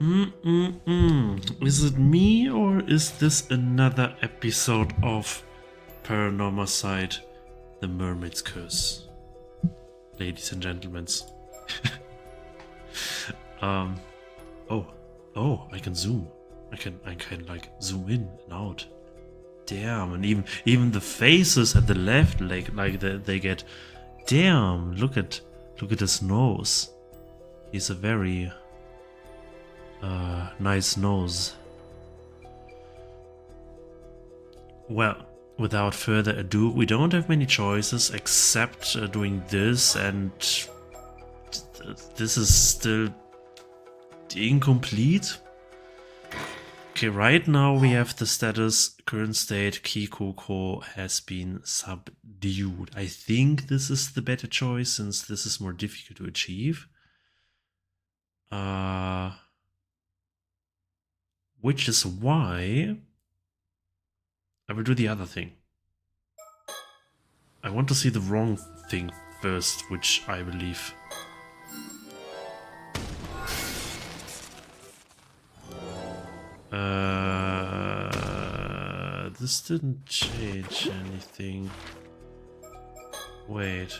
Is it me or is this another episode of Paranormasight, the Mermaid's Curse? Ladies and gentlemen. um, oh, I can zoom. I can like zoom in and out. Damn, and even the faces at the left, like they get. Damn, look at his nose. He's a very nice nose. Well, without further ado, we don't have many choices except doing this, and this is still incomplete. Okay, right now we have the status, current state, Kikoko has been subdued. I think this is the better choice since this is more difficult to achieve. Which is why I will do the other thing. I want to see the wrong thing first, which I believe. This didn't change anything. Wait.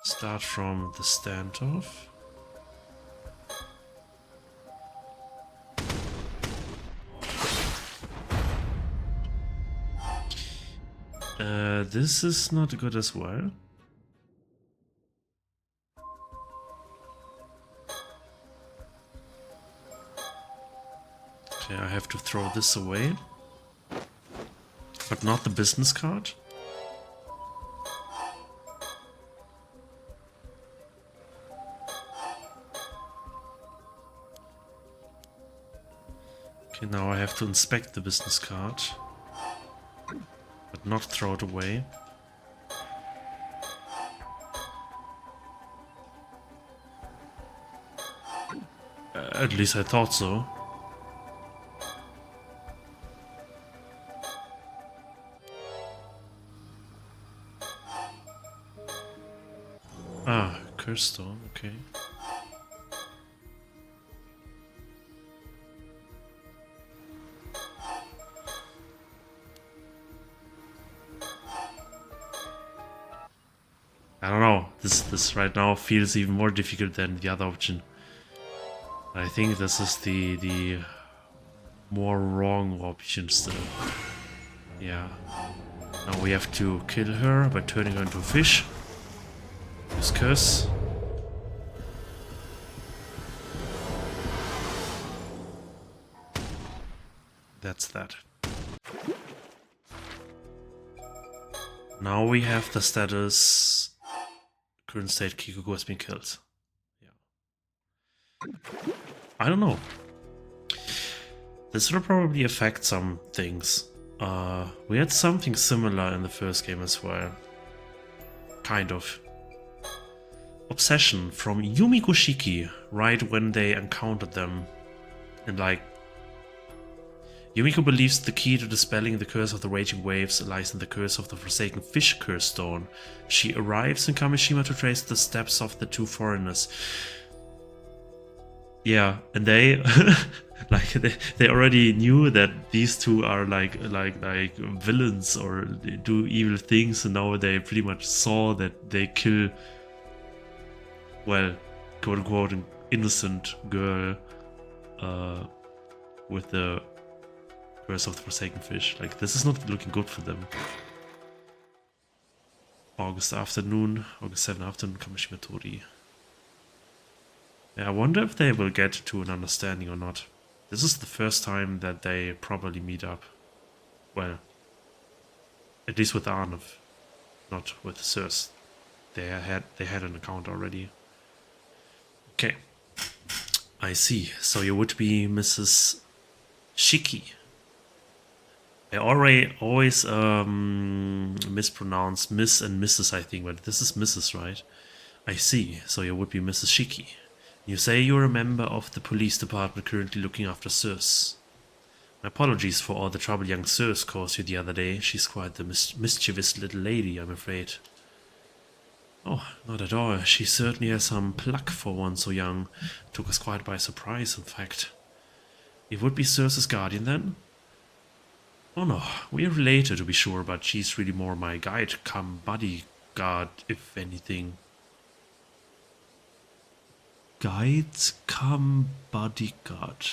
Start from the standoff. This is not good as well. Okay, I have to throw this away. But not the business card. Okay, now I have to inspect the business card. But not throw it away. At least I thought so. Ah, curse stone, okay. I don't know, this right now feels even more difficult than the other option. I think this is the more wrong option still. Yeah. Now we have to kill her by turning her into a fish. Use curse. That's that. Now we have the status. Current state, Kikoko has been killed. Yeah. I don't know. This will probably affect some things. We had something similar in the first game as well. Kind of. Obsession from Yumiko Shiki, right when they encountered them. And like... Yumiko believes the key to dispelling the curse of the raging waves lies in the curse of the forsaken fish curse stone. She arrives in Kamishima to trace the steps of the two foreigners. Yeah, and they like they already knew that these two are like villains or do evil things, and now they pretty much saw that they kill, well, quote unquote, an innocent girl with the curse of the forsaken fish. Like, this is not looking good for them. August 7 afternoon, Kamishima Tori. Yeah, I wonder if they will get to an understanding or not. This is the first time that they probably meet up. Well, at least with Arnav, not with Sirs. They had an account already. Okay, I see. So you would be Mrs. Shiki. I always mispronounce Miss and Mrs. I think, but this is Mrs. right? I see. So you would be Mrs. Shiki. You say you're a member of the police department currently looking after Sirs. My apologies for all the trouble young Sirs caused you the other day. She's quite the mischievous little lady, I'm afraid. Oh, not at all. She certainly has some pluck for one so young. Took us quite by surprise, in fact. It would be Circe's guardian then? Oh no, we are related to be sure, but she's really more my guide, come bodyguard, if anything. Guide, come bodyguard.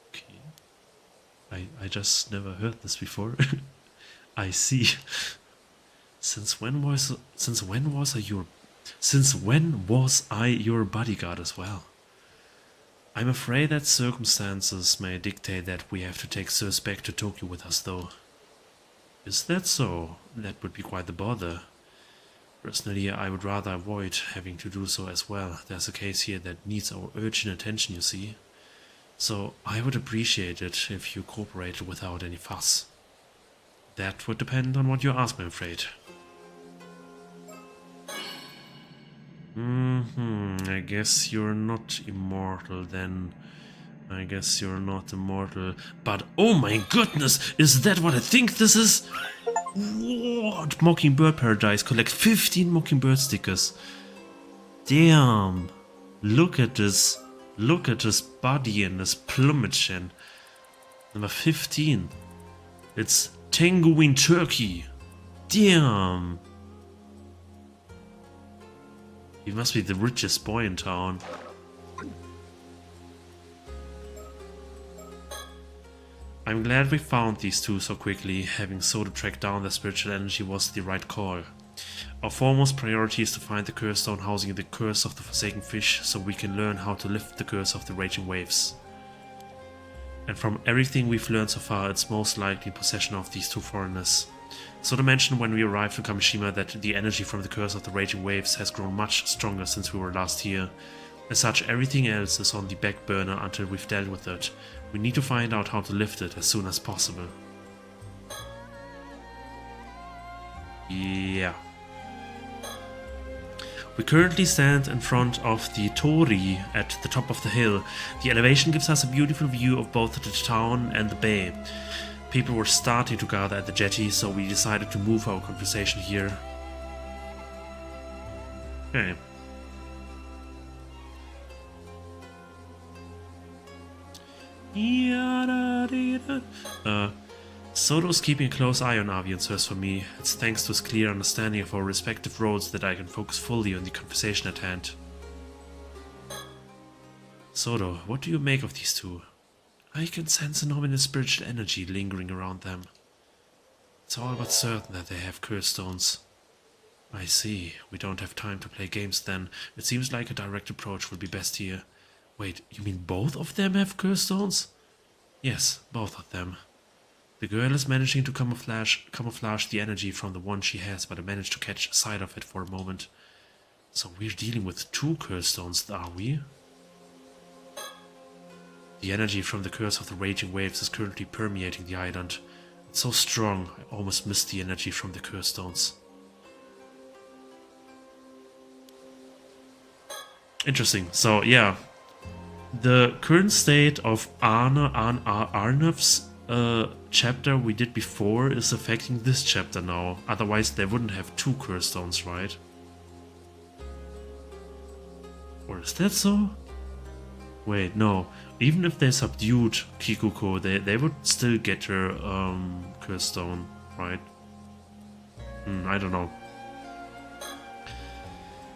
Okay. I just never heard this before. I see. Since when was I your bodyguard as well? I'm afraid that circumstances may dictate that we have to take Circe back to Tokyo with us, though. Is that so? That would be quite the bother. Personally, I would rather avoid having to do so as well. There's a case here that needs our urgent attention, you see. So I would appreciate it if you cooperated without any fuss. That would depend on what you ask, I'm afraid. I guess you're not immortal then. I guess you're not immortal. But oh my goodness, is that what I think this is? What? Mockingbird Paradise. Collect 15 Mockingbird stickers. Damn. Look at this. Look at this body and this plumage. And number 15. It's Tangoing Turkey. Damn. He must be the richest boy in town. I'm glad we found these two so quickly. Having Soda track down their spiritual energy was the right call. Our foremost priority is to find the curse stone housing the curse of the forsaken fish, so we can learn how to lift the curse of the raging waves. And from everything we've learned so far, it's most likely in possession of these two foreigners. Soda mentioned when we arrived in Kamishima that the energy from the curse of the raging waves has grown much stronger since we were last here. As such, everything else is on the back burner until we've dealt with it. We need to find out how to lift it as soon as possible. Yeah. We currently stand in front of the Tori at the top of the hill. The elevation gives us a beautiful view of both the town and the bay. People were starting to gather at the jetty, so we decided to move our conversation here. Okay. Soto's keeping a close eye on Avi and Circe for me. It's thanks to his clear understanding of our respective roles that I can focus fully on the conversation at hand. Soto, what do you make of these two? I can sense an ominous spiritual energy lingering around them. It's all but certain that they have curse stones. I see. We don't have time to play games then. It seems like a direct approach would be best here. Wait, you mean both of them have curse stones? Yes, both of them. The girl is managing to camouflage the energy from the one she has, but I managed to catch sight of it for a moment. So we're dealing with two curse stones, are we? The energy from the curse of the raging waves is currently permeating the island. It's so strong, I almost missed the energy from the curse stones. Interesting. So, yeah. The current state of Arnav's chapter we did before is affecting this chapter now. Otherwise, they wouldn't have two curse stones, right? Or is that so? Wait, no. Even if they subdued Kikuko, they would still get her curse stone, right? I don't know.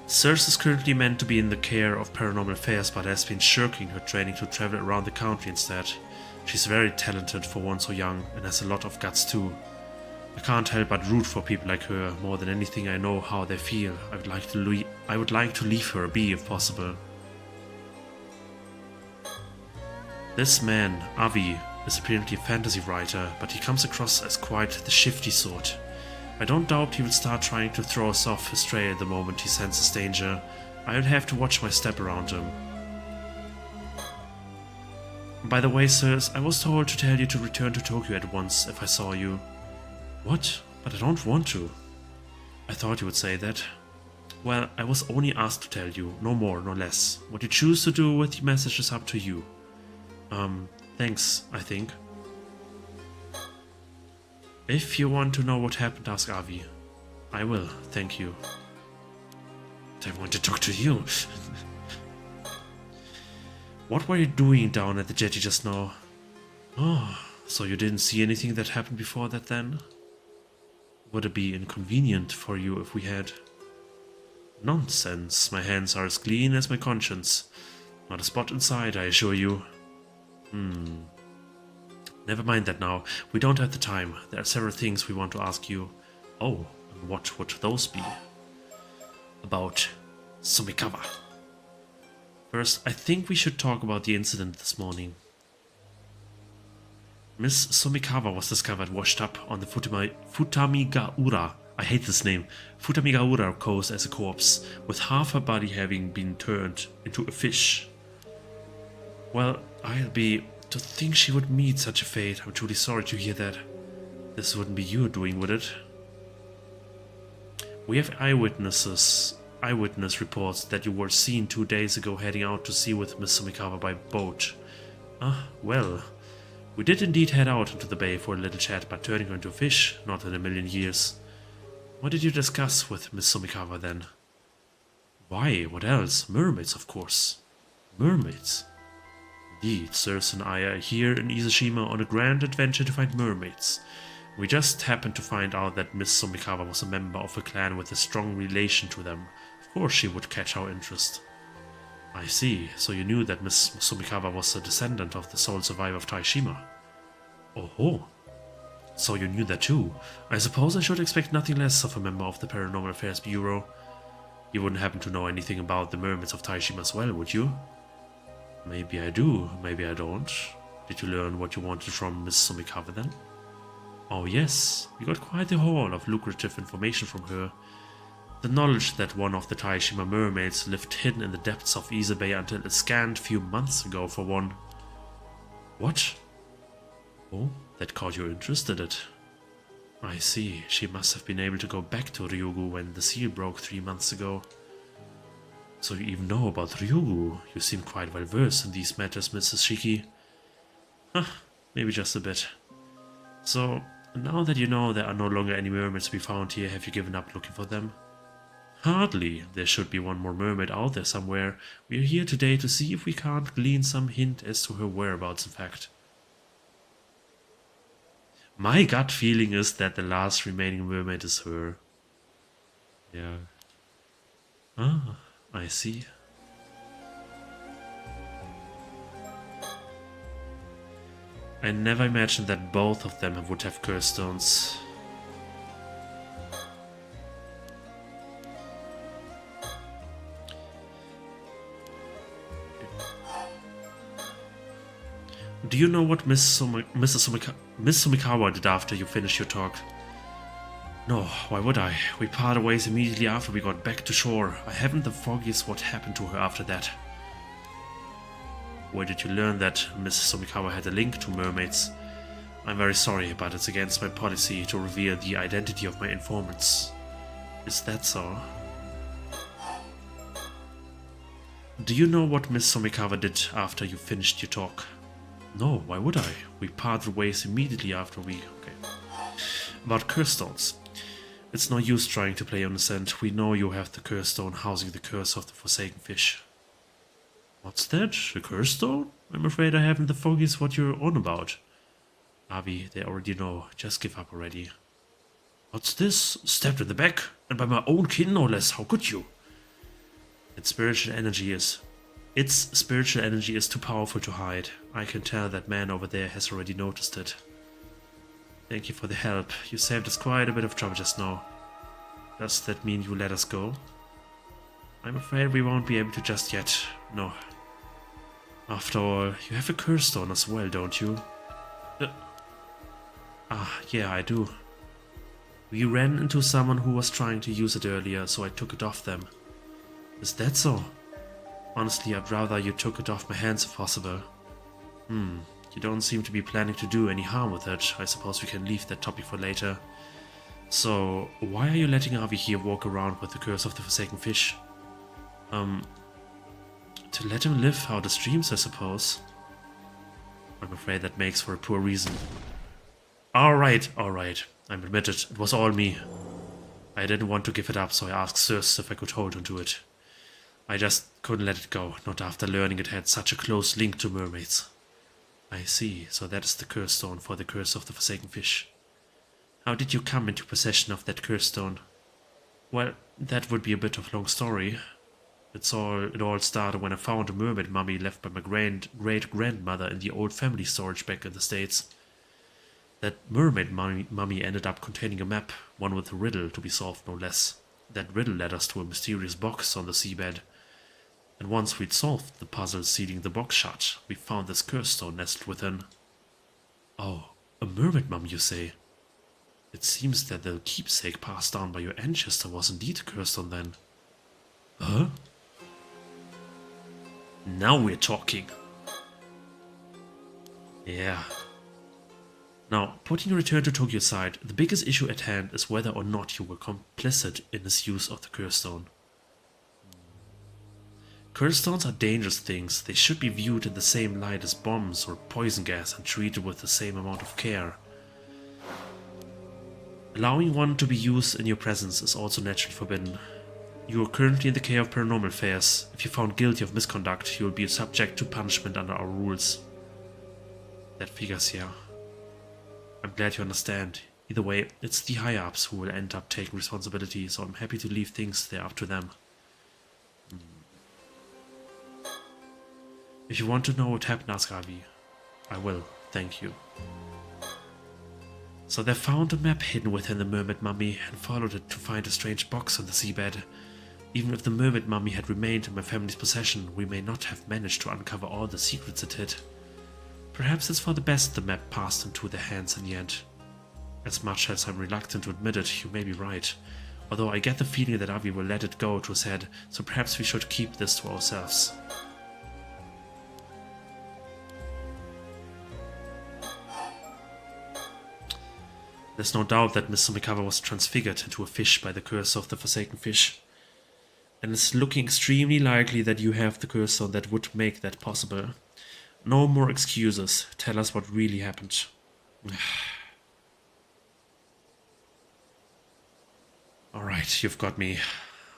Circe is currently meant to be in the care of paranormal affairs, but has been shirking her training to travel around the country instead. She's very talented for one so young, and has a lot of guts too. I can't help but root for people like her. More than anything, I know how they feel. I would like to leave her be if possible. This man, Avi, is apparently a fantasy writer, but he comes across as quite the shifty sort. I don't doubt he will start trying to throw us off his trail the moment he senses danger. I'll have to watch my step around him. By the way, sirs, I was told to tell you to return to Tokyo at once if I saw you. What? But I don't want to. I thought you would say that. Well, I was only asked to tell you, no more, no less. What you choose to do with the message is up to you. Thanks, I think. If you want to know what happened, ask Avi. I will, thank you. I want to talk to you. What were you doing down at the jetty just now? Oh, so you didn't see anything that happened before that then? Would it be inconvenient for you if we had? Nonsense, my hands are as clean as my conscience. Not a spot inside, I assure you. Never mind that now. We don't have the time. There are several things we want to ask you. Oh, and what would those be? About Sumikawa. First, I think we should talk about the incident this morning. Miss Sumikawa was discovered washed up on the Futamigaura. I hate this name. Futamigaura coast as a corpse, with half her body having been turned into a fish. Well, to think she would meet such a fate. I'm truly sorry to hear that. This wouldn't be you doing, would it? We have eyewitness reports that you were seen 2 days ago heading out to sea with Miss Sumikawa by boat. Ah, well, we did indeed head out into the bay for a little chat, but turning her into a fish, not in a million years. What did you discuss with Miss Sumikawa then? Why, what else? Mermaids, of course. Mermaids? Indeed, Sirs and I are here in Izushima on a grand adventure to find mermaids. We just happened to find out that Miss Sumikawa was a member of a clan with a strong relation to them. Of course she would catch our interest. I see, so you knew that Miss Sumikawa was a descendant of the sole survivor of Taishima. Oh, so you knew that too. I suppose I should expect nothing less of a member of the Paranormal Affairs Bureau. You wouldn't happen to know anything about the mermaids of Taishima as well, would you? Maybe I do, maybe I don't. Did you learn what you wanted from Miss Sumikawa then? Oh yes, we got quite a haul of lucrative information from her. The knowledge that one of the Taishima mermaids lived hidden in the depths of Ise Bay until a scant few months ago for one. What? Oh, that caught your interest, did it? I see, she must have been able to go back to Ryugu when the seal broke 3 months ago. So you even know about Ryugu. You seem quite well versed in these matters, Mrs. Shiki. Huh, maybe just a bit. So, now that you know there are no longer any mermaids to be found here, have you given up looking for them? Hardly. There should be one more mermaid out there somewhere. We are here today to see if we can't glean some hint as to her whereabouts, in fact. My gut feeling is that the last remaining mermaid is her. Yeah. Ah, I see. I never imagined that both of them would have curse stones. Do you know what Miss Sumikawa did after you finished your talk? No, why would I? We parted ways immediately after we got back to shore. I haven't the foggiest what happened to her after that. Where did you learn that Miss Sumikawa had a link to mermaids? I'm very sorry, but it's against my policy to reveal the identity of my informants. Is that so? Do you know what Miss Sumikawa did after you finished your talk? No, why would I? We parted ways immediately after we... Okay. About curse stones. It's no use trying to play innocent. We know you have the curse stone housing the curse of the Forsaken Fish. What's that? A curse stone? I'm afraid I haven't the foggiest what you're on about. Avi, they already know. Just give up already. What's this? Stabbed in the back? And by my own kin, no less. How could you? Its spiritual energy is too powerful to hide. I can tell that man over there has already noticed it. Thank you for the help. You saved us quite a bit of trouble just now. Does that mean you let us go? I'm afraid we won't be able to just yet. No. After all, you have a curse stone as well, don't you? Yeah, I do. We ran into someone who was trying to use it earlier, so I took it off them. Is that so? Honestly, I'd rather you took it off my hands if possible. You don't seem to be planning to do any harm with it. I suppose we can leave that topic for later. So, why are you letting Avi here walk around with the curse of the Forsaken Fish? To let him live out the streams, I suppose. I'm afraid that makes for a poor reason. Alright. I'm admitted, it was all me. I didn't want to give it up, so I asked Circe if I could hold onto it. I just couldn't let it go, not after learning it had such a close link to mermaids. I see, so that is the curse stone for the curse of the Forsaken Fish. How did you come into possession of that curse stone? Well, that would be a bit of a long story. It all started when I found a mermaid mummy left by my great-grandmother in the old family storage back in the States. That mermaid mummy ended up containing a map, one with a riddle to be solved no less. That riddle led us to a mysterious box on the seabed. And once we'd solved the puzzle sealing the box shut, we found this curse stone nestled within. Oh, a mermaid mummy, you say? It seems that the keepsake passed down by your ancestor was indeed a curse stone then. Huh? Now we're talking. Yeah. Now, putting your return to Tokyo aside, the biggest issue at hand is whether or not you were complicit in his use of the curse stone. Curse stones are dangerous things. They should be viewed in the same light as bombs or poison gas and treated with the same amount of care. Allowing one to be used in your presence is also naturally forbidden. You are currently in the care of paranormal affairs. If you're found guilty of misconduct, you will be subject to punishment under our rules. That figures, yeah. I'm glad you understand. Either way, it's the higher-ups who will end up taking responsibility, so I'm happy to leave things there up to them. If you want to know what happened, ask Ravi. I will, thank you. So they found a map hidden within the mermaid mummy and followed it to find a strange box on the seabed. Even if the mermaid mummy had remained in my family's possession, we may not have managed to uncover all the secrets it hid. Perhaps it's for the best the map passed into their hands in the end. As much as I'm reluctant to admit it, you may be right. Although I get the feeling that Avi will let it go to his head, so perhaps we should keep this to ourselves. There's no doubt that Miss Sumikawa was transfigured into a fish by the curse of the Forsaken Fish. And it's looking extremely likely that you have the curse stone that would make that possible. No more excuses. Tell us what really happened. Alright, you've got me.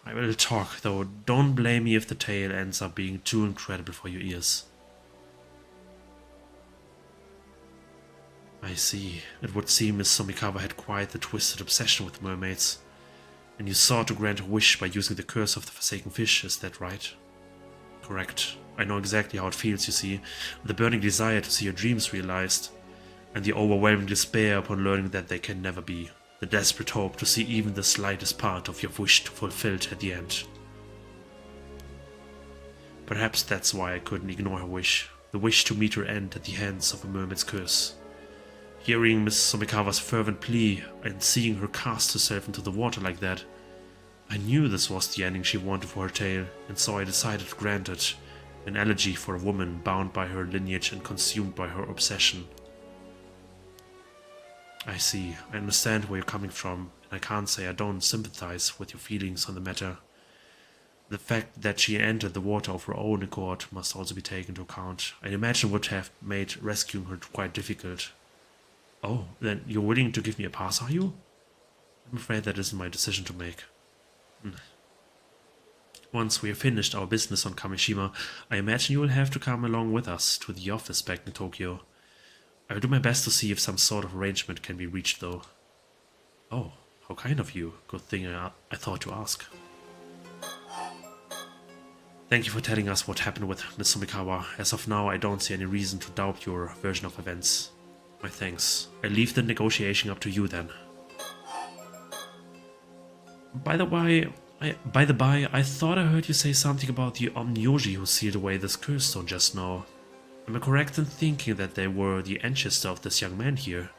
I will talk, though don't blame me if the tale ends up being too incredible for your ears. I see. It would seem Miss Sumikawa had quite the twisted obsession with mermaids. And you sought to grant her wish by using the curse of the Forsaken Fish, is that right? Correct. I know exactly how it feels, you see. The burning desire to see your dreams realized. And the overwhelming despair upon learning that they can never be. The desperate hope to see even the slightest part of your wish fulfilled at the end. Perhaps that's why I couldn't ignore her wish. The wish to meet her end at the hands of a mermaid's curse. Hearing Miss Sumikawa's fervent plea and seeing her cast herself into the water like that, I knew this was the ending she wanted for her tale, and so I decided to grant it, an elegy for a woman bound by her lineage and consumed by her obsession. I see, I understand where you're coming from, and I can't say I don't sympathize with your feelings on the matter. The fact that she entered the water of her own accord must also be taken into account. I imagine would have made rescuing her quite difficult. Oh, then you're willing to give me a pass, are you? I'm afraid that isn't my decision to make. Once we have finished our business on Kamishima, I imagine you will have to come along with us to the office back in Tokyo. I will do my best to see if some sort of arrangement can be reached, though. Oh, how kind of you. Good thing I thought to ask. Thank you for telling us what happened with Miss Sumikawa. As of now, I don't see any reason to doubt your version of events. My thanks. I leave the negotiation up to you then. By the by, I thought I heard you say something about the Omnyoji who sealed away this curse stone just now. Am I correct in thinking that they were the ancestor of this young man here?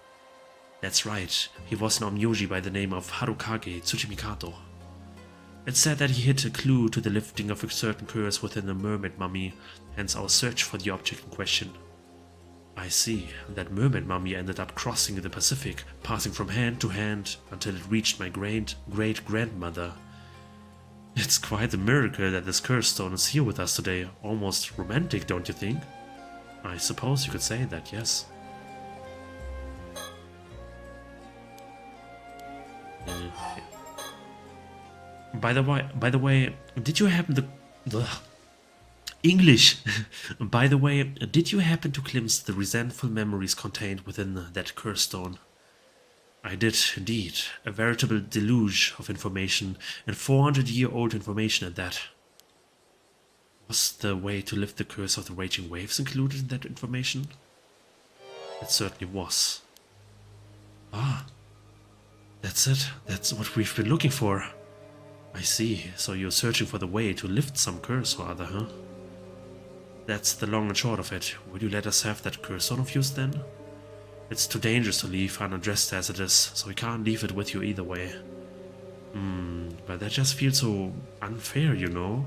That's right. He was an Omnyoji by the name of Harukage Tsuchimikato. It's said that he hid a clue to the lifting of a certain curse within the mermaid mummy, hence our search for the object in question. I see. That mermaid mummy ended up crossing the Pacific, passing from hand to hand until it reached my great-grandmother. It's quite a miracle that this curse stone is here with us today. Almost romantic, don't you think? I suppose you could say that, yes. By the way, did you happen to... Ugh. English! By the way, did you happen to glimpse the resentful memories contained within that curse stone? I did, indeed. A veritable deluge of information, and 400-year-old information at that. Was the way to lift the curse of the raging waves included in that information? It certainly was. Ah, that's it. That's what we've been looking for. I see. So you're searching for the way to lift some curse or other, huh? That's the long and short of it. Will you let us have that curse stone of yours then? It's too dangerous to leave unaddressed as it is, so we can't leave it with you either way. But that just feels so unfair, you know?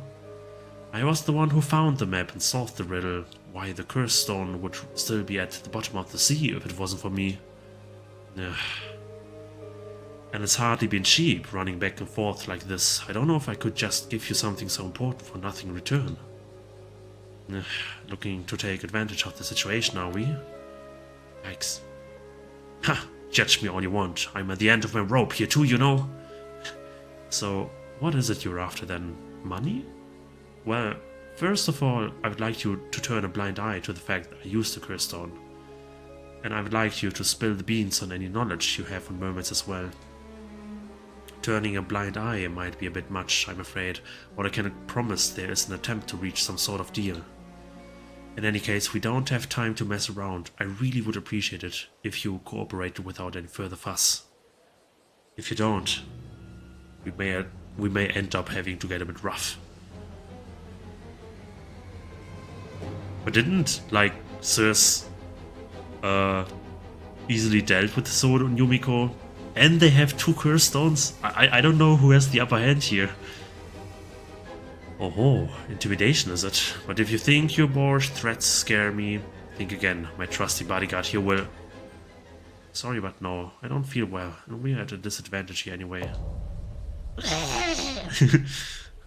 I was the one who found the map and solved the riddle, why the curse stone would still be at the bottom of the sea if it wasn't for me. Ugh. And it's hardly been cheap running back and forth like this. I don't know if I could just give you something so important for nothing in return. Ugh. Looking to take advantage of the situation, are we? Yikes. Ha! Judge me all you want. I'm at the end of my rope here too, you know. So, what is it you're after then? Money? Well, first of all, I would like you to turn a blind eye to the fact that I used the curse stone. And I would like you to spill the beans on any knowledge you have on mermaids as well. Turning a blind eye might be a bit much, I'm afraid, but I can promise there is an attempt to reach some sort of deal. In any case, we don't have time to mess around. I really would appreciate it if you cooperated without any further fuss. If you don't, we may end up having to get a bit rough. But didn't, like, Circe easily dealt with the sword on Yumiko? And they have 2 curse stones? I don't know who has the upper hand here. Oh, intimidation is it? But if you think your boorish threats scare me, think again. My trusty bodyguard here will... Sorry, but no, I don't feel well. And we're at a disadvantage here anyway.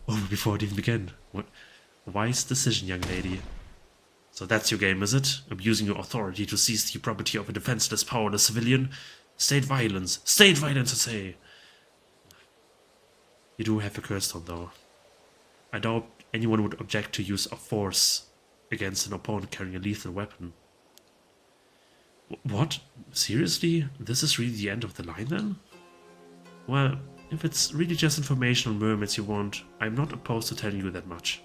Oh, before it even began. What? Wise decision, young lady. So that's your game, is it? Abusing your authority to seize the property of a defenseless, powerless civilian? State violence, I say. You do have a curse stone, though. I doubt anyone would object to use of force against an opponent carrying a lethal weapon. What? Seriously? This is really the end of the line, then? Well, if it's really just information on mermaids you want, I'm not opposed to telling you that much.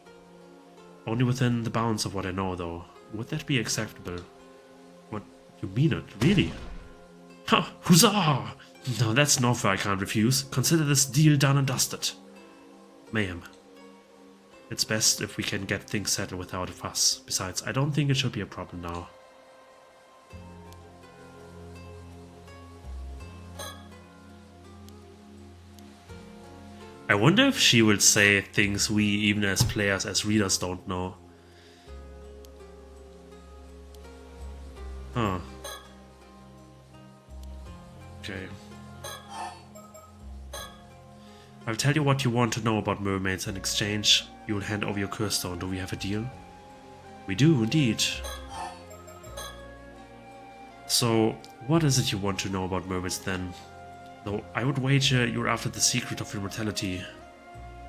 Only within the bounds of what I know, though. Would that be acceptable? What? You mean it? Really? Ha! Huzzah! No, that's an offer I can't refuse. Consider this deal done and dusted. Ma'am. It's best if we can get things settled without a fuss. Besides, I don't think it should be a problem now. I wonder if she will say things we, even as players, as readers, don't know. Huh. Okay. I'll tell you what you want to know about mermaids. In exchange, you'll hand over your curse stone. Do we have a deal? We do, indeed. So, what is it you want to know about mermaids then? Though I would wager you're after the secret of immortality.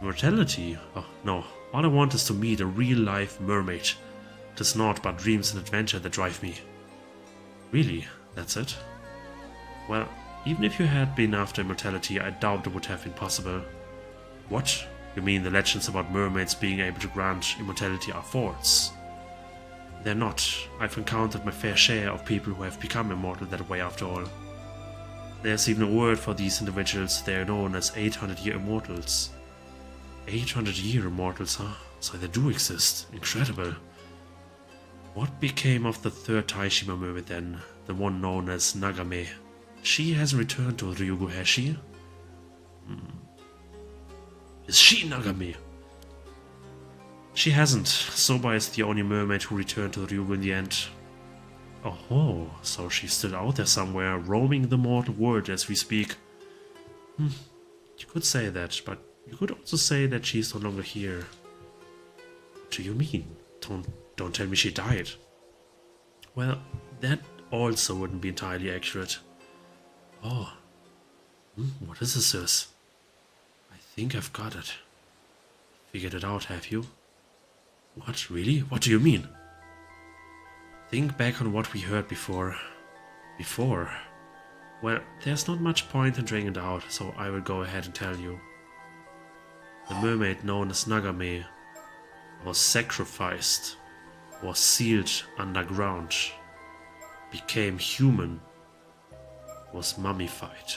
Immortality? Oh, no. All I want is to meet a real-life mermaid. It is not but dreams and adventure that drive me. Really? That's it? Well, even if you had been after immortality, I doubt it would have been possible. What? You mean the legends about mermaids being able to grant immortality are false? They're not. I've encountered my fair share of people who have become immortal that way after all. There's even a word for these individuals. They are known as 800-year immortals. 800-year immortals, huh? So they do exist. Incredible. What became of the third Taishima mermaid then? The one known as Nagame. She hasn't returned to Ryugu, has she? Is she Nagame? She hasn't. Soba is the only mermaid who returned to Ryugu in the end. Oh, so she's still out there somewhere, roaming the mortal world as we speak. You could say that, but you could also say that she's no longer here. What do you mean? Don't tell me she died. Well, that also wouldn't be entirely accurate. Oh. What is this, Circe? I think I've got it. Figured it out, have you? What, really? What do you mean? Think back on what we heard before. Before? Well, there's not much point in dragging it out, so I will go ahead and tell you. The mermaid known as Nagame was sacrificed, was sealed underground, became human, was mummified.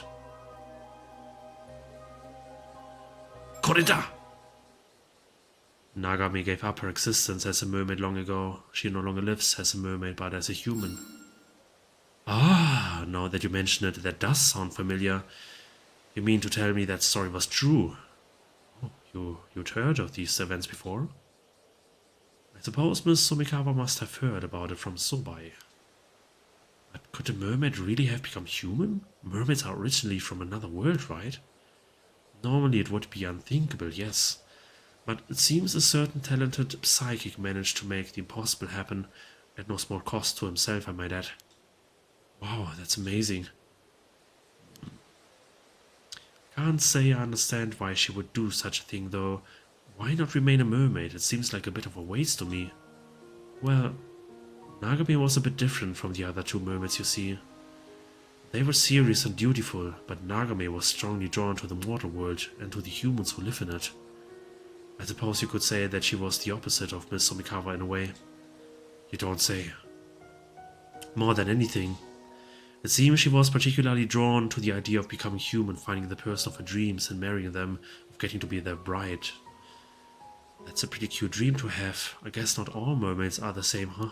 Korida! Nagame gave up her existence as a mermaid long ago. She no longer lives as a mermaid, but as a human. Ah, now that you mention it, that does sound familiar. You mean to tell me that story was true? Oh, you'd heard of these events before? I suppose Miss Sumikawa must have heard about it from Sobai. But could a mermaid really have become human? Mermaids are originally from another world, right? Normally it would be unthinkable, yes. But it seems a certain talented psychic managed to make the impossible happen at no small cost to himself, I might add. Wow, that's amazing. Can't say I understand why she would do such a thing, though. Why not remain a mermaid? It seems like a bit of a waste to me. Well, Nagame was a bit different from the other two mermaids, you see. They were serious and dutiful, but Nagame was strongly drawn to the mortal world and to the humans who live in it. I suppose you could say that she was the opposite of Miss Sumikawa in a way. You don't say. More than anything, it seems she was particularly drawn to the idea of becoming human, finding the person of her dreams and marrying them, of getting to be their bride. That's a pretty cute dream to have. I guess not all mermaids are the same, huh?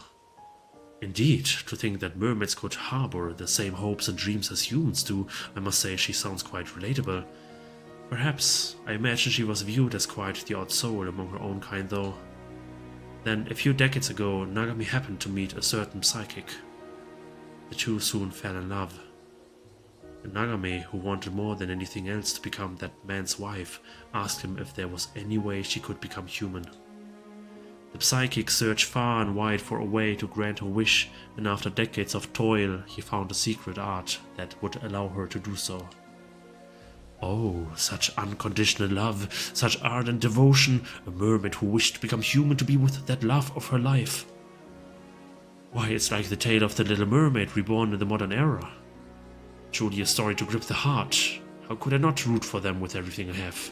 Indeed, to think that mermaids could harbor the same hopes and dreams as humans do, I must say she sounds quite relatable. Perhaps, I imagine she was viewed as quite the odd soul among her own kind though. Then, a few decades ago, Nagami happened to meet a certain psychic. The two soon fell in love. And Nagame, who wanted more than anything else to become that man's wife, asked him if there was any way she could become human. The psychic searched far and wide for a way to grant her wish, and after decades of toil, he found a secret art that would allow her to do so. Oh, such unconditional love, such ardent devotion, a mermaid who wished to become human to be with that love of her life. Why, it's like the tale of the Little Mermaid reborn in the modern era. Truly a story to grip the heart. How could I not root for them with everything I have?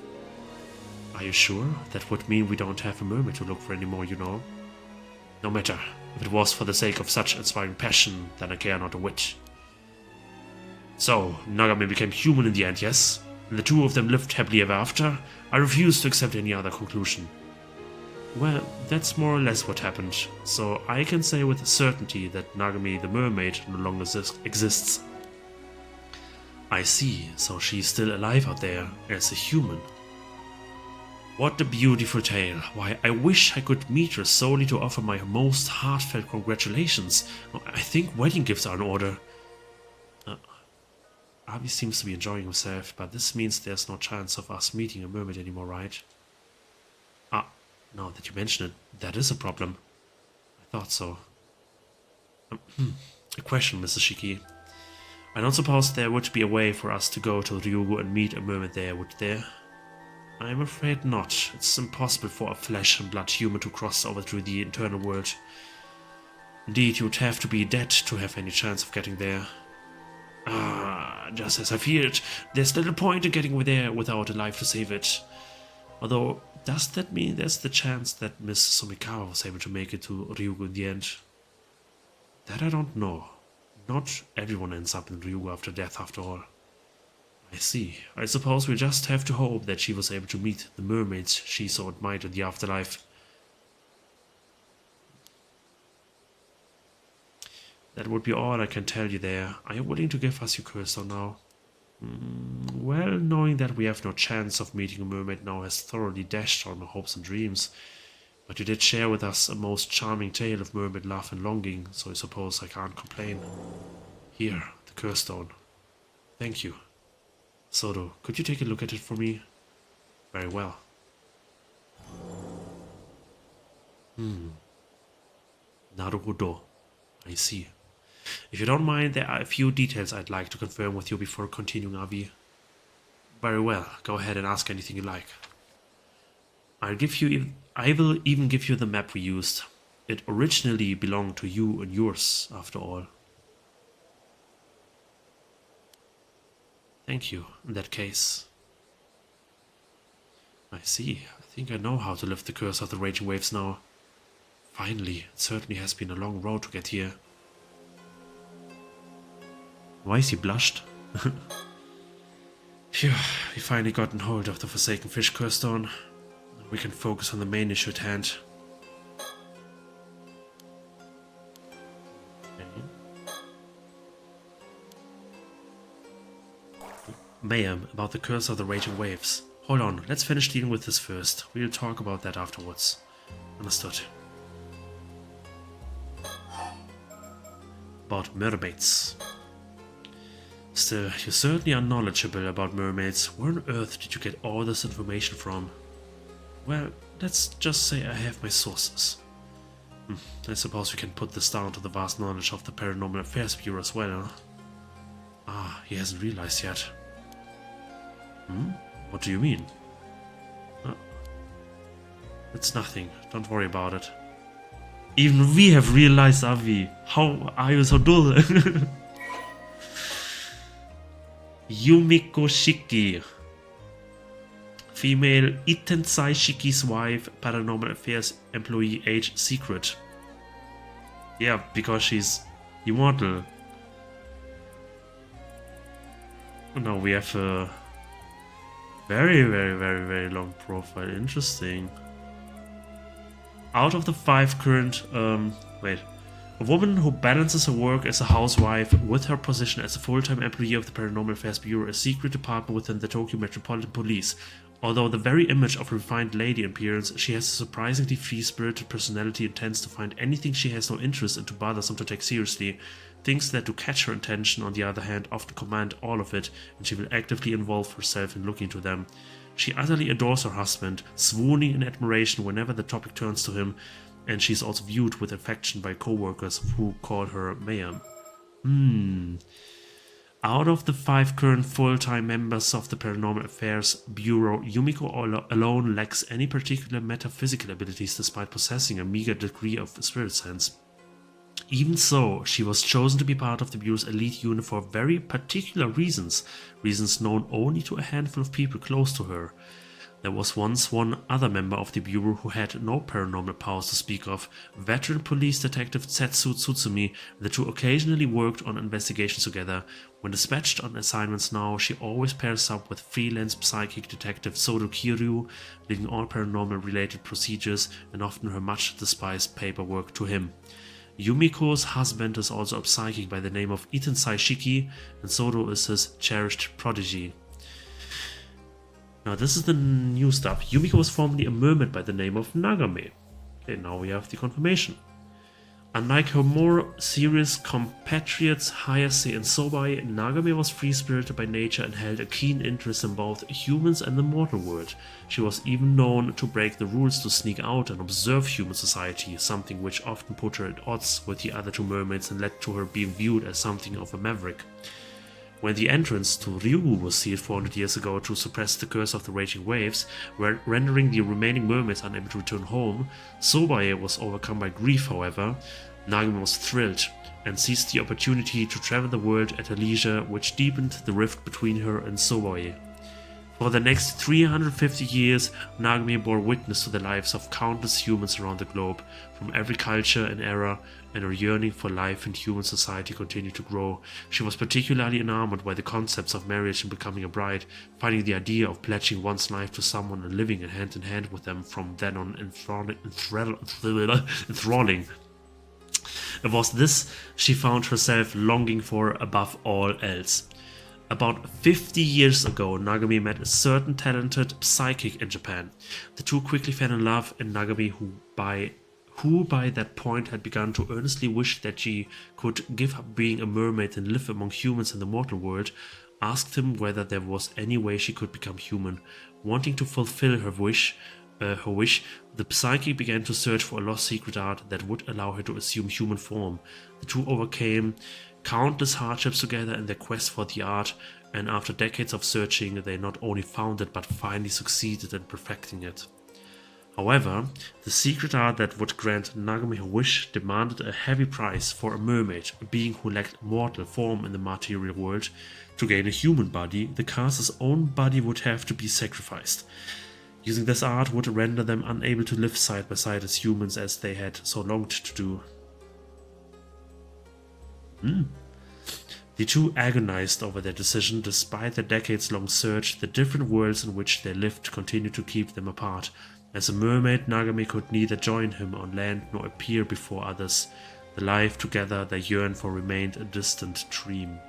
Are you sure? That would mean we don't have a mermaid to look for anymore, you know. No matter, if it was for the sake of such inspiring passion, then I care not a whit. So, Nagame became human in the end, yes? And the two of them lived happily ever after? I refuse to accept any other conclusion. Well, that's more or less what happened, so I can say with certainty that Nagame the mermaid no longer exists. I see, so she's still alive out there, as a human. What a beautiful tale. Why, I wish I could meet her solely to offer my most heartfelt congratulations. I think wedding gifts are in order. Avi seems to be enjoying himself, but this means there's no chance of us meeting a mermaid anymore, right? Ah, now that you mention it, that is a problem. I thought so. A question, Mrs. Shiki. I don't suppose there would be a way for us to go to Ryugu and meet a mermaid there, would there? I'm afraid not. It's impossible for a flesh and blood human to cross over through the internal world. Indeed, you'd have to be dead to have any chance of getting there. Ah, just as I feared, there's little point in getting there without a life to save it. Although, does that mean there's the chance that Miss Sumikawa was able to make it to Ryugu in the end? That I don't know. Not everyone ends up in Ryugu after death, after all. I see. I suppose we'll just have to hope that she was able to meet the mermaids she so admired in the afterlife. That would be all I can tell you there. Are you willing to give us your curse now? Well, knowing that we have no chance of meeting a mermaid now has thoroughly dashed all my hopes and dreams. But you did share with us a most charming tale of mermaid love and longing, so I suppose I can't complain. Here, the curse stone. Thank you. Sodo, could you take a look at it for me? Very well. Naruhodo. I see. If you don't mind, there are a few details I'd like to confirm with you before continuing, Avi. Very well, go ahead and ask anything you like. I will even give you the map we used. It originally belonged to you and yours, after all. Thank you, in that case. I see. I think I know how to lift the curse of the raging waves now. Finally, it certainly has been a long road to get here. Why is he blushed? Phew, we finally gotten hold of the Forsaken Fish Curse Stone. We can focus on the main issue at hand. Mayhem, about the curse of the raging waves. Hold on, let's finish dealing with this first. We'll talk about that afterwards. Understood. About mermaids. Still, you certainly are knowledgeable about mermaids. Where on earth did you get all this information from? Well, let's just say I have my sources. I suppose we can put this down to the vast knowledge of the Paranormal Affairs Bureau as well, huh? Ah, he hasn't realized yet. What do you mean? It's nothing, don't worry about it. Even we have realized, Avi. How are you so dull? Yumiko Shiki. Female Itensai Shiki's wife, Paranormal Affairs employee, age secret. Yeah, because she's immortal. Now we have a very long profile. Interesting. Out of the 5 current, a woman who balances her work as a housewife with her position as a full-time employee of the Paranormal Affairs Bureau, a secret department within the Tokyo Metropolitan Police. Although the very image of a refined lady appearance, she has a surprisingly free-spirited personality and tends to find anything she has no interest in to bother some to take seriously. Things that do catch her attention, on the other hand, often command all of it, and she will actively involve herself in looking into them. She utterly adores her husband, swooning in admiration whenever the topic turns to him, and she is also viewed with affection by co-workers who call her Mayhem. Out of the 5 current full-time members of the Paranormal Affairs Bureau, Yumiko alone lacks any particular metaphysical abilities despite possessing a meager degree of spirit sense. Even so, she was chosen to be part of the Bureau's elite unit for very particular reasons known only to a handful of people close to her. There was once one other member of the Bureau who had no paranormal powers to speak of, veteran police detective Setsu Tsutsumi. The two occasionally worked on investigations together. When dispatched on assignments now, she always pairs up with freelance psychic detective Sodo Kiryu, leading all paranormal-related procedures and often her much-despised paperwork to him. Yumiko's husband is also a psychic by the name of Itensai Shiki, and Sodo is his cherished prodigy. Now this is the new stuff. Yumiko was formerly a mermaid by the name of Nagame. Okay, now we have the confirmation. Unlike her more serious compatriots Hayase and Sobai, Nagame was free-spirited by nature and held a keen interest in both humans and the mortal world. She was even known to break the rules to sneak out and observe human society, something which often put her at odds with the other 2 mermaids and led to her being viewed as something of a maverick. When the entrance to Ryugu was sealed 400 years ago to suppress the curse of the raging waves, rendering the remaining mermaids unable to return home, Sobae was overcome by grief, however. Nagame was thrilled and seized the opportunity to travel the world at her leisure, which deepened the rift between her and Sobae. For the next 350 years, Nagame bore witness to the lives of countless humans around the globe, from every culture and era, and her yearning for life and human society continued to grow. She was particularly enamored by the concepts of marriage and becoming a bride, finding the idea of pledging one's life to someone and living hand in hand with them from then on enthralling. It was this she found herself longing for above all else. About 50 years ago, Nagame met a certain talented psychic in Japan. The two quickly fell in love, and Nagame, who by that point had begun to earnestly wish that she could give up being a mermaid and live among humans in the mortal world, asked him whether there was any way she could become human. Wanting to fulfill her wish, the psychic began to search for a lost secret art that would allow her to assume human form. The two overcame countless hardships together in their quest for the art, and after decades of searching, they not only found it but finally succeeded in perfecting it. However, the secret art that would grant Nagami her wish demanded a heavy price for a mermaid, a being who lacked mortal form in the material world. To gain a human body, the caster's own body would have to be sacrificed. Using this art would render them unable to live side by side as humans as they had so longed to do. The two agonized over their decision. Despite their decades-long search, the different worlds in which they lived continued to keep them apart. As a mermaid, Nagami could neither join him on land nor appear before others. The life together they yearned for remained a distant dream.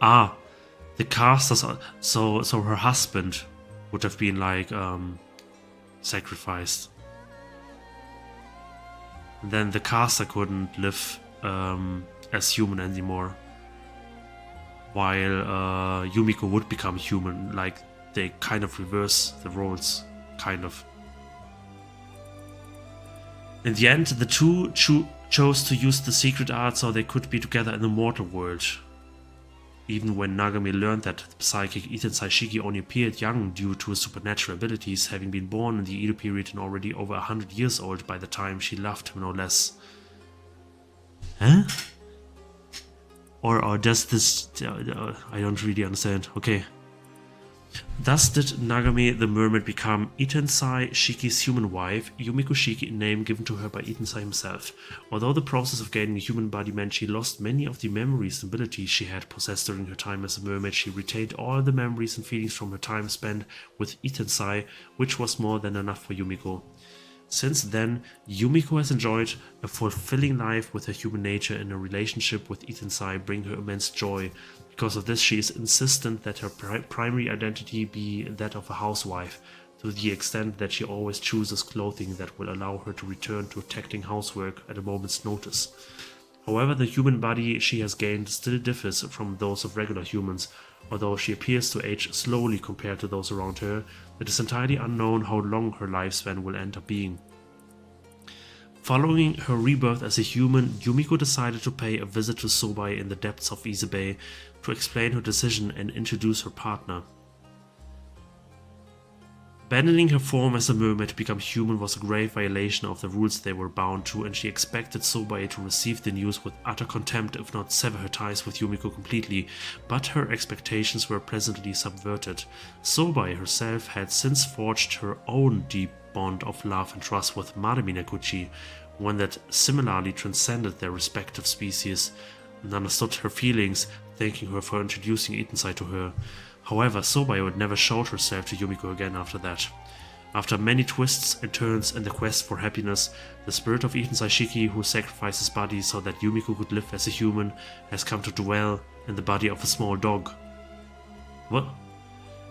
Ah, the casters. So her husband would have been like sacrificed. And then the caster couldn't live as human anymore. While Yumiko would become human, like they kind of reverse the roles, kind of. In the end, the two chose to use the secret art so they could be together in the mortal world. Even when Nagami learned that the psychic Iten Saishiki only appeared young due to his supernatural abilities, having been born in the Edo period and already over 100 years old by the time she loved him no less. Huh? Or does this... I don't really understand. Okay. Thus did Nagami the mermaid become Itensai Shiki's human wife, Yumiko Shiki, a name given to her by Itensai himself. Although the process of gaining a human body meant she lost many of the memories and abilities she had possessed during her time as a mermaid, she retained all the memories and feelings from her time spent with Itensai, which was more than enough for Yumiko. Since then, Yumiko has enjoyed a fulfilling life with her human nature, and her relationship with Itensai bring her immense joy. Because of this, she is insistent that her primary identity be that of a housewife, to the extent that she always chooses clothing that will allow her to return to tackling housework at a moment's notice. However, the human body she has gained still differs from those of regular humans. Although she appears to age slowly compared to those around her, it is entirely unknown how long her lifespan will end up being. Following her rebirth as a human, Yumiko decided to pay a visit to Sobai in the depths of Ise Bay to explain her decision and introduce her partner. Abandoning her form as a mermaid to become human was a grave violation of the rules they were bound to, and she expected Sobai to receive the news with utter contempt, if not sever her ties with Yumiko completely, but her expectations were pleasantly subverted. Sobai herself had since forged her own deep bond of love and trust with Marumi Naguchi, one that similarly transcended their respective species, and understood her feelings, thanking her for introducing Itensai to her. However, Sobai would never show herself to Yumiko again after that. After many twists and turns in the quest for happiness, the spirit of Itensai Shiki, who sacrificed his body so that Yumiko could live as a human, has come to dwell in the body of a small dog. What?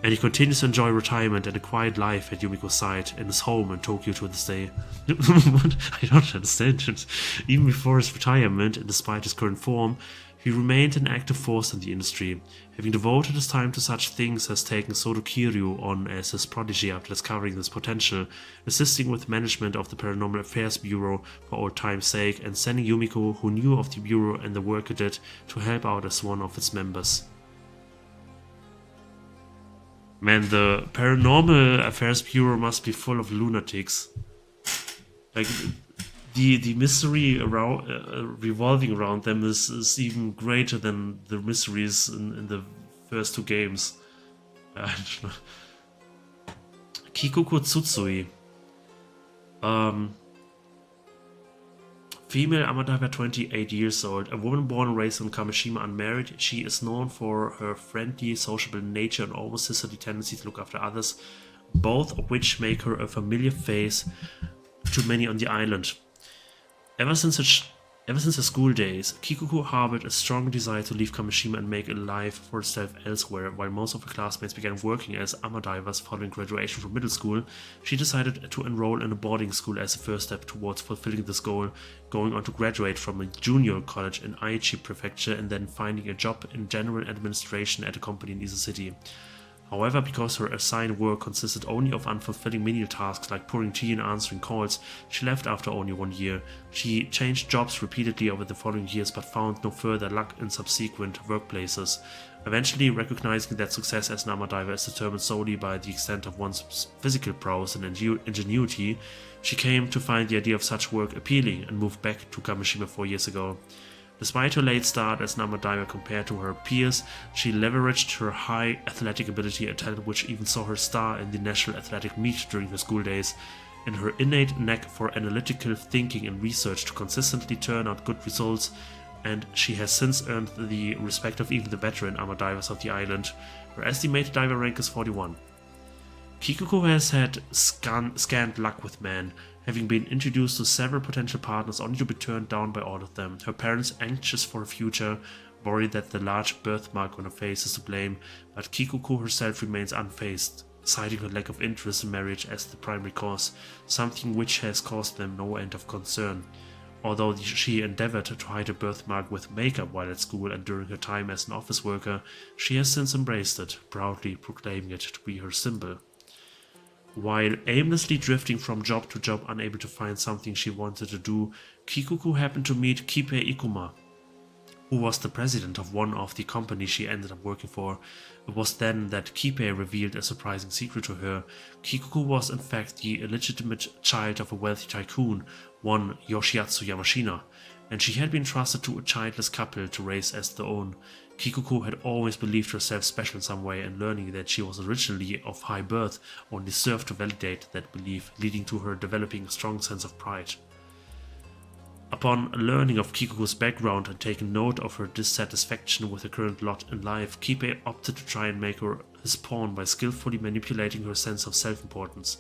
And he continues to enjoy retirement and a quiet life at Yumiko's side in his home in Tokyo to this day. I don't understand it. Even before his retirement, and despite his current form, he remained an active force in the industry, having devoted his time to such things as taking Soto Kiryu on as his protege after discovering this potential, assisting with management of the Paranormal Affairs Bureau for old time's sake, and sending Yumiko, who knew of the Bureau and the work it did, to help out as one of its members. Man, the Paranormal Affairs Bureau must be full of lunatics. Like, the mystery around revolving around them is even greater than the mysteries in the first two games. I don't know. Kikuko Tsutsui. Female Amadiva, 28 years old, a woman born and raised in Kamishima, unmarried. She is known for her friendly, sociable nature and almost sisterly tendency to look after others, both of which make her a familiar face to many on the island. Ever since her school days, Kikuko harbored a strong desire to leave Kamishima and make a life for herself elsewhere. While most of her classmates began working as Amadivas following graduation from middle school, she decided to enroll in a boarding school as a first step towards fulfilling this goal, going on to graduate from a junior college in Aichi Prefecture and then finding a job in general administration at a company in Ise City. However, because her assigned work consisted only of unfulfilling menial tasks like pouring tea and answering calls, she left after only 1 year. She changed jobs repeatedly over the following years but found no further luck in subsequent workplaces. Eventually, recognizing that success as an armor diver is determined solely by the extent of one's physical prowess and ingenuity, she came to find the idea of such work appealing and moved back to Kamishima 4 years ago. Despite her late start as an armor diver compared to her peers, she leveraged her high athletic ability, a talent which even saw her star in the National Athletic Meet during her school days, and her innate knack for analytical thinking and research to consistently turn out good results, and she has since earned the respect of even the veteran armor divers of the island. Her estimated diver rank is 41. Kikuko has had scant luck with men, having been introduced to several potential partners only to be turned down by all of them. Her parents, anxious for her future, worry that the large birthmark on her face is to blame, but Kikuko herself remains unfazed, citing her lack of interest in marriage as the primary cause, something which has caused them no end of concern. Although she endeavored to hide her birthmark with makeup while at school and during her time as an office worker, she has since embraced it, proudly proclaiming it to be her symbol. While aimlessly drifting from job to job, unable to find something she wanted to do, Kikuko happened to meet Kipe Ikuma, who was the president of one of the companies she ended up working for. It was then that Kipe revealed a surprising secret to her. Kikuko was in fact the illegitimate child of a wealthy tycoon, one Yoshiatsu Yamashina, and she had been trusted to a childless couple to raise as their own. Kikuko had always believed herself special in some way, and learning that she was originally of high birth only served to validate that belief, leading to her developing a strong sense of pride. Upon learning of Kikuko's background and taking note of her dissatisfaction with her current lot in life, Kipe opted to try and make her his pawn by skillfully manipulating her sense of self-importance.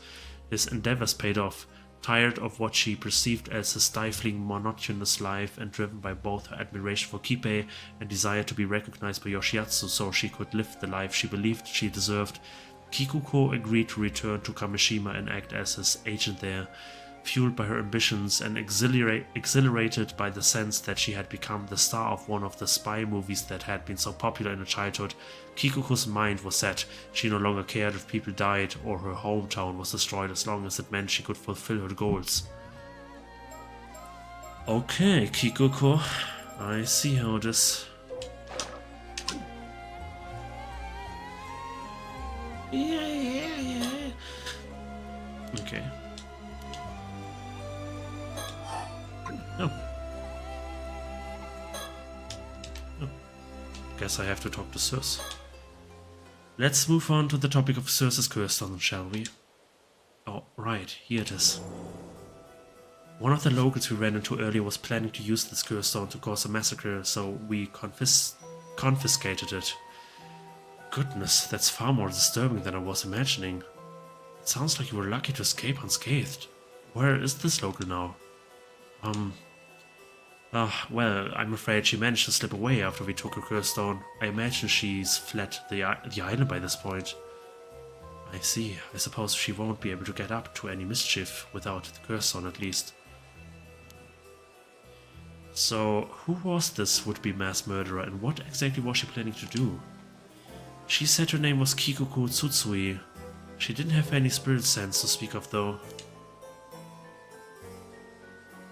His endeavors paid off. Tired of what she perceived as a stifling, monotonous life, and driven by both her admiration for Kipe and desire to be recognized by Yoshiatsu so she could live the life she believed she deserved, Kikuko agreed to return to Kamishima and act as his agent there. Fueled by her ambitions and exhilarated by the sense that she had become the star of one of the spy movies that had been so popular in her childhood, Kikuko's mind was set. She no longer cared if people died or her hometown was destroyed as long as it meant she could fulfill her goals. Okay, Kikuko, I see how it is. Yeah. Okay. Oh. Guess I have to talk to Circe. Let's move on to the topic of Circe's curse stone, shall we? Oh, right, here it is. One of the locals we ran into earlier was planning to use this curse stone to cause a massacre, so we confiscated it. Goodness, that's far more disturbing than I was imagining. It sounds like you were lucky to escape unscathed. Where is this local now? Well, I'm afraid she managed to slip away after we took her curse stone. I imagine she's fled the island by this point. I see. I suppose she won't be able to get up to any mischief without the curse stone at least. So, who was this would-be mass murderer and what exactly was she planning to do? She said her name was Kikuko Tsutsui. She didn't have any spirit sense to speak of though.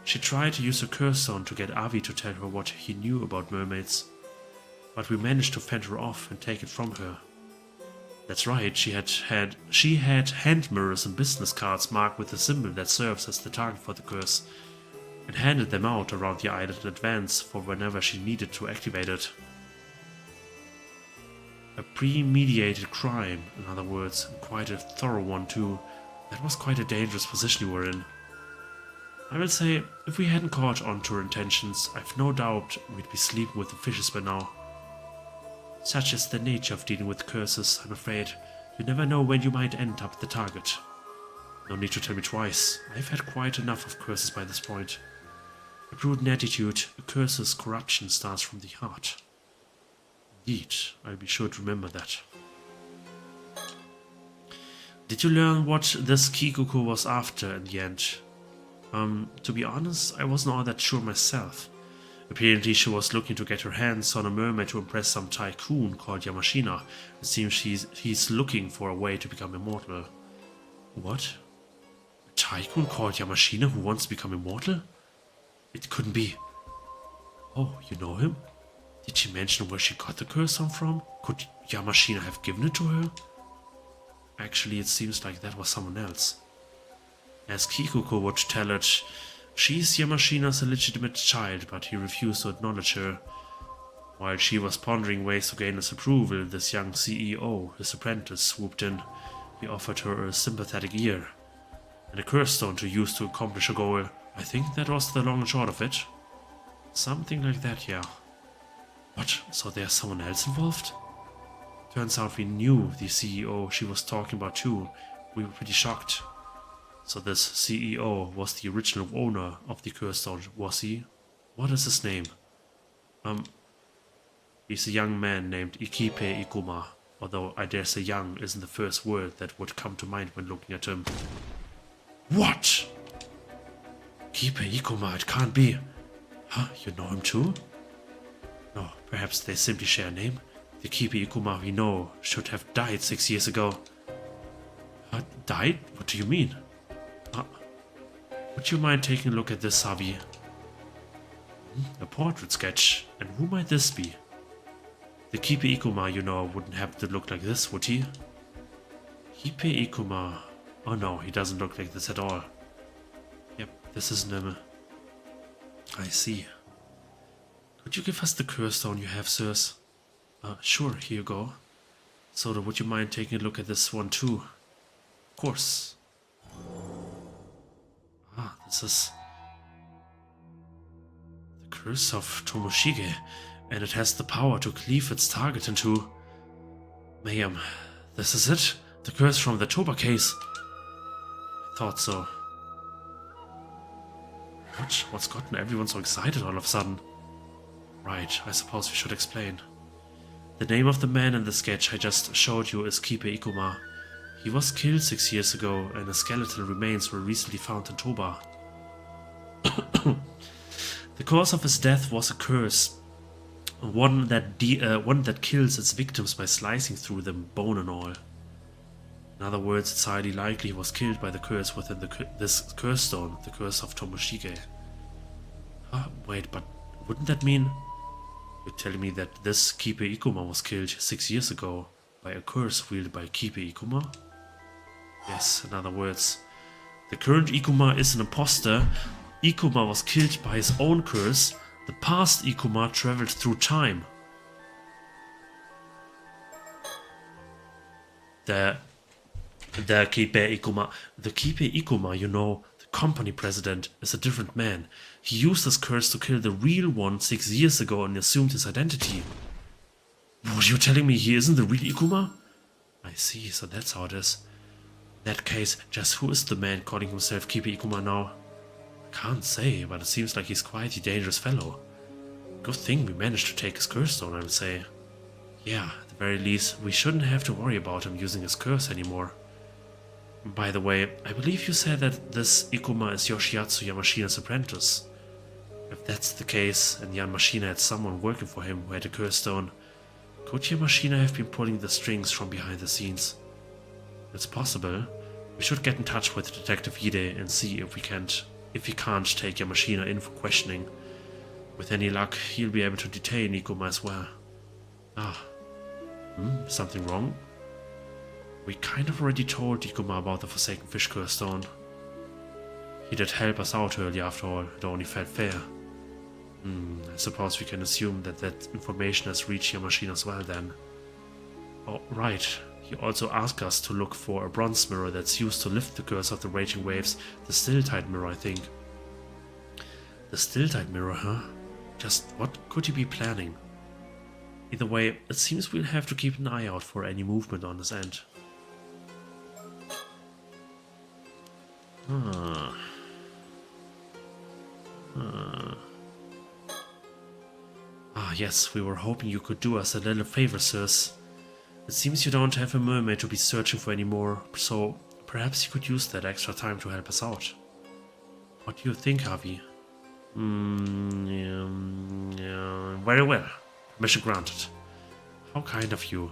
She tried to use her curse stone to get Avi to tell her what he knew about mermaids, but we managed to fend her off and take it from her. That's right, she had hand mirrors and business cards marked with the symbol that serves as the target for the curse, and handed them out around the island in advance for whenever she needed to activate it. A premeditated crime, in other words, and quite a thorough one too. That was quite a dangerous position you were in. I will say, if we hadn't caught on to her intentions, I've no doubt we'd be sleeping with the fishes by now. Such is the nature of dealing with curses, I'm afraid. You never know when you might end up the target. No need to tell me twice. I've had quite enough of curses by this point. A prudent attitude, a curse's corruption starts from the heart. Indeed, I'll be sure to remember that. Did you learn what this Kikuko was after in the end? To be honest, I wasn't all that sure myself. Apparently she was looking to get her hands on a mermaid to impress some tycoon called Yamashina. It seems he's looking for a way to become immortal. What? A tycoon called Yamashina who wants to become immortal? It couldn't be. Oh, you know him? Did she mention where she got the curse stone from? Could Yamashina have given it to her? Actually, it seems like that was someone else. As Kikuko would tell it, she's Yamashina's illegitimate child, but he refused to acknowledge her. While she was pondering ways to gain his approval, this young CEO, his apprentice, swooped in. He offered her a sympathetic ear and a curse stone to use to accomplish a goal. I think that was the long and short of it. Something like that, yeah. What? So there's someone else involved? Turns out we knew the CEO she was talking about too. We were pretty shocked. So this CEO was the original owner of the curse stone, was he? What is his name? He's a young man named Ikipe Ikuma, although I dare say young isn't the first word that would come to mind when looking at him. What? Ikipe Ikuma, it can't be. Huh, you know him too? No, perhaps they simply share a name. The Ikipe Ikuma we know should have died 6 years ago. Died? What do you mean? Would you mind taking a look at this, Sabi? A portrait sketch. And who might this be? The Ikipe Ikuma, you know, wouldn't have to look like this, would he? Ikipe Ikuma. Oh no, he doesn't look like this at all. Yep, this isn't him. I see. Could you give us the curse stone you have, sirs? Sure, here you go. Soda, would you mind taking a look at this one too? Of course. This is the curse of Tomoshige, and it has the power to cleave its target in two. Mayhem, this is it? The curse from the Toba case? I thought so. What's gotten everyone so excited all of a sudden? Right, I suppose we should explain. The name of the man in the sketch I just showed you is Ikipe Ikuma. He was killed 6 years ago, and his skeletal remains were recently found in Toba. The cause of his death was a curse, one that kills its victims by slicing through them, bone and all. In other words, it's highly likely he was killed by the curse within this curse stone, the curse of Tomoshige. Wait, but wouldn't that mean... You're telling me that this Ikipe Ikuma was killed 6 years ago by a curse wielded by Ikipe Ikuma? Yes, in other words, the current Ikuma is an imposter. Ikuma was killed by his own curse. The past Ikuma traveled through time. The Ikipe Ikuma, you know, the company president, is a different man. He used his curse to kill the real one 6 years ago and assumed his identity. Were you telling me he isn't the real Ikuma? I see, so that's how it is. In that case, just who is the man calling himself Ikipe Ikuma now? I can't say, but it seems like he's quite a dangerous fellow. Good thing we managed to take his curse stone, I would say. Yeah, at the very least, we shouldn't have to worry about him using his curse anymore. By the way, I believe you said that this Ikuma is Yoshiatsu Yamashina's apprentice. If that's the case, and Yamashina had someone working for him who had a curse stone, could Yamashina have been pulling the strings from behind the scenes? It's possible. We should get in touch with Detective Hide and see if we can't take Yamashina in for questioning. With any luck, he'll be able to detain Ikuma as well. Something wrong? We kind of already told Ikuma about the Forsaken Fish Curse Stone. He did help us out earlier after all, it only felt fair. I suppose we can assume that information has reached Yamashina as well then. Oh, right. He also asked us to look for a bronze mirror that's used to lift the curse of the raging waves. The still-tide mirror, I think. The still-tide mirror, huh? Just what could he be planning? Either way, it seems we'll have to keep an eye out for any movement on this end. Yes, we were hoping you could do us a little favor, sirs. It seems you don't have a mermaid to be searching for anymore, so perhaps you could use that extra time to help us out. What do you think, Harvey? Yeah, very well. Permission granted. How kind of you.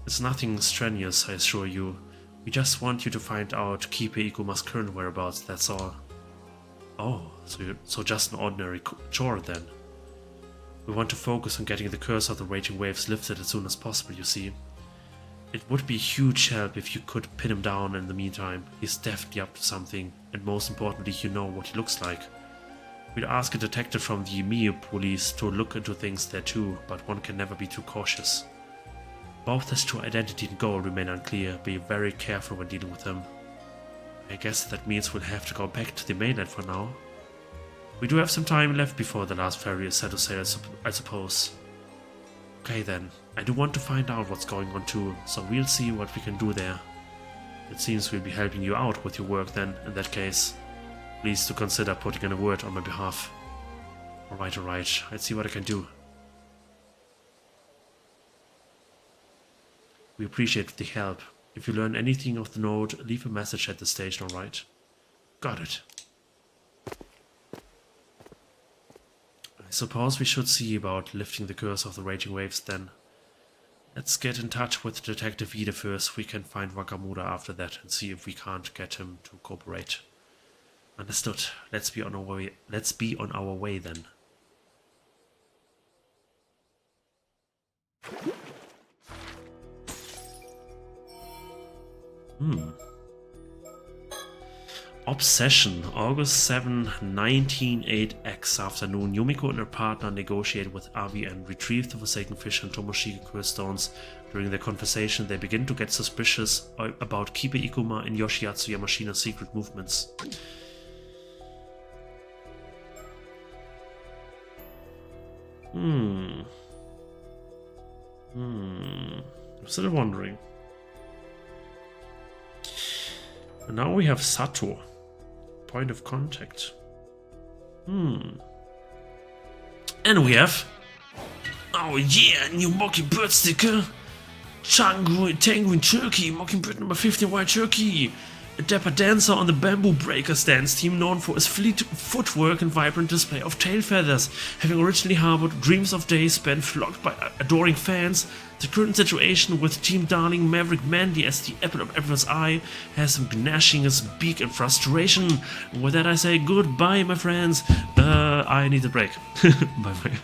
It's nothing strenuous, I assure you. We just want you to find out Keeper Ikuma's current whereabouts, that's all. Oh, so just an ordinary chore then. We want to focus on getting the curse of the raging waves lifted as soon as possible, you see. It would be a huge help if you could pin him down in the meantime. He's definitely up to something, and most importantly, you know what he looks like. We'd ask a detective from the Miu police to look into things there too, but one can never be too cautious. Both his true identity and goal remain unclear. Be very careful when dealing with him. I guess that means we'll have to go back to the mainland for now. We do have some time left before the last ferry is set to sail, I suppose. Okay then, I do want to find out what's going on too, so we'll see what we can do there. It seems we'll be helping you out with your work then, in that case. Please do consider putting in a word on my behalf. Alright, I'll see what I can do. We appreciate the help. If you learn anything of the note, leave a message at the station, alright? Got it. I suppose we should see about lifting the curse of the raging waves then. Let's get in touch with Detective Ida first. We can find Wakamura after that and see if we can't get him to cooperate. Understood. Let's be on our way. Let's be on our way then. Obsession, August 7, 1908X afternoon. Yumiko and her partner negotiate with Abi and retrieve the Forsaken Fish and Tomoshiki Curse Stones. During their conversation, they begin to get suspicious about Kibe Ikuma and Yoshiatsu Yamashina's secret movements. I'm still wondering. And now we have Sato. Point of contact. And we have... Oh yeah, new Mockingbird sticker! Tango in Turkey, Mockingbird number 50 White Turkey! A dapper dancer on the Bamboo Breakers dance team known for its fleet footwork and vibrant display of tail feathers. Having originally harbored dreams of days spent flocked by adoring fans, the current situation with Team Darling Maverick Mandy as the apple of everyone's eye has him gnashing his beak in frustration. And with that I say goodbye, my friends. I need a break. Bye bye.